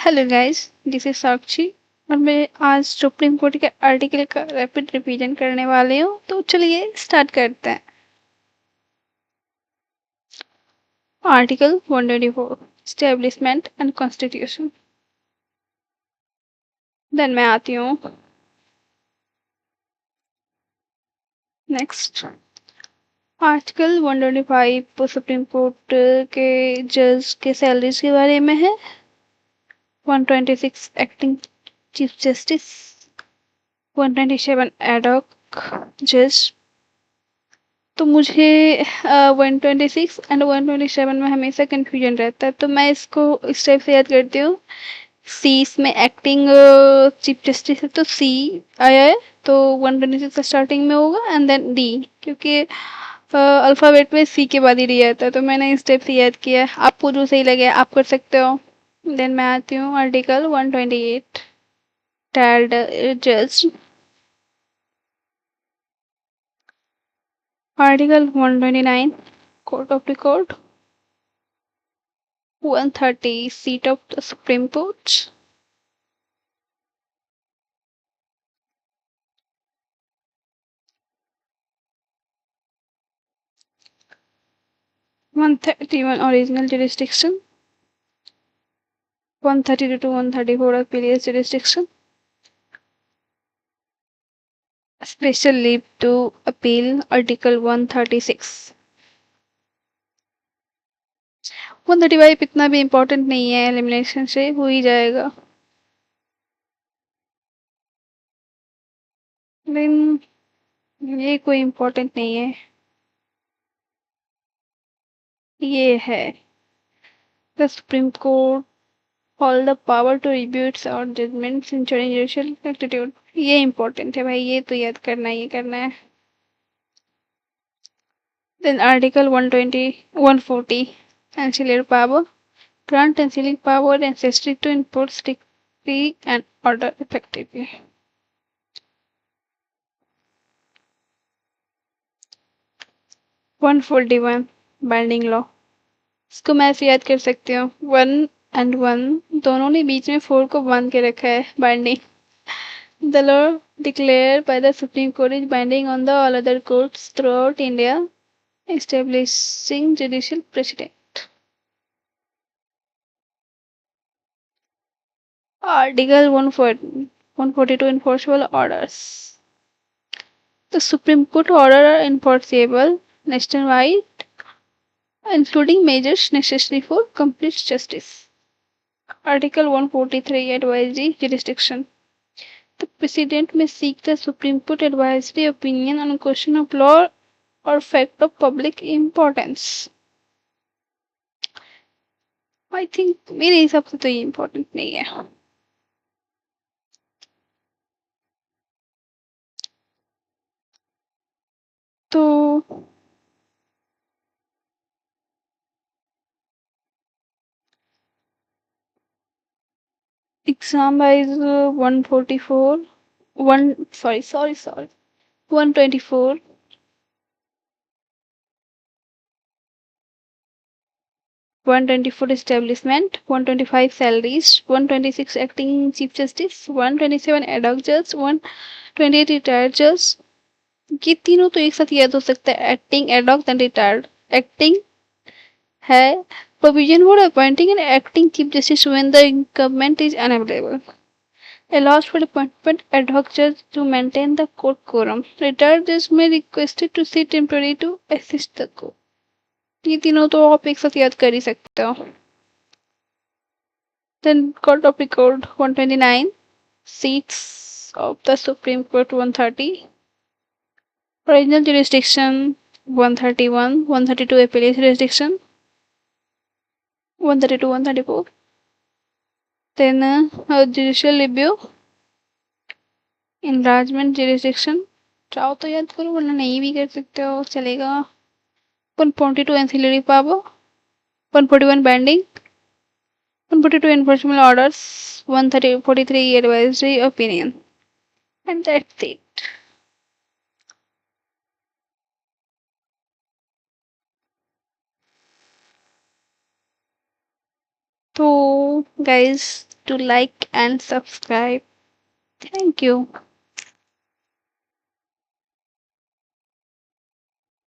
Hello guys, this is Sakshi. और मैं आज सुप्रीम कोर्ट के आर्टिकल का रैपिड रिवीजन करने वाली हूँ, तो चलिए स्टार्ट करते हैं। Article 124 establishment and constitution. Then मैं आती हूँ नेक्स्ट। आर्टिकल 125 सुप्रीम कोर्ट के जज के सैलरीज के बारे में है। 126 एक्टिंग चीफ जस्टिस, 127 एडॉक जज। तो मुझे 126 एंड 127 में हमेशा कंफ्यूजन रहता है, तो मैं इसको इस टाइप से याद करती हूँ। सी इसमें एक्टिंग चीफ जस्टिस है, तो सी आया है, तो 126 स्टार्टिंग में होगा एंड देन डी, क्योंकि अल्फ़ाबेट में सी के बाद ही डी आता है, तो मैंने इस टाइप से याद किया है। आपको जो सही लगे आप कर सकते हो। देन मैं आती हूँ आर्टिकल 128 टाइल्ड जज। Article 129 court of record. 130 seat of the Supreme Court. 131 original jurisdiction. 132 to 134 appellate jurisdiction. Special leave to appeal Article 136. 135 इतना भी इम्पोर्टेंट नहीं है, एलिमिनेशन से हो ही जाएगा। लेकिन ये कोई इम्पोर्टेंट नहीं है। ये है the supreme court all the power to review its own judgments ensuring judicial rectitude। ये इम्पोर्टेंट है भाई, ये तो याद करना ही करना है। Then Article 120, 140 ancillary power grant ancillary power necessary to enforce strictly and order effectively। 141 binding law. इसको मैं ऐसे याद कर सकती हूँ, 1 and 1 दोनों ने बीच में 4 को बांध के रखा है, binding. The law declared by the Supreme Court is binding on the all other courts throughout India, establishing judicial precedent। Article 142 enforceable orders। The Supreme Court orders are enforceable nationwide, including measures necessary for complete justice। Article 143 advisory jurisdiction। The President may seek the Supreme Court advisory opinion on a question of law or fact of public importance। I think मेरे हिसाब से तो ये important नहीं है। तो exam wise 144 1 sorry 124 124 establishment, 125 salaries, 126 acting chief justice, 127 ad hoc judge, 128 retired judge। ये तीनों तो एक साथ याद हो सकता है, acting ad hoc and retired. Acting है provision for appointing an acting chief justice when the government is unavailable, allows for appointment ad hoc judge to maintain the court quorum। Retired judge may requested to sit temporarily to assist the court। ये तीनों तो आप एक साथ याद कर ही सकते हो। Then Court of Record 129 seats of the Supreme Court 130 original jurisdiction 131 132 appellate jurisdiction 132 134। Then judicial review enlargement jurisdiction। चाहो तो याद करो वरना नहीं भी कर सकते हो, चलेगा। 142 ancillary power, 141 binding, 142 enforcement orders, 143 advisory opinion, and that's it। तो guys, to like and subscribe. Thank you.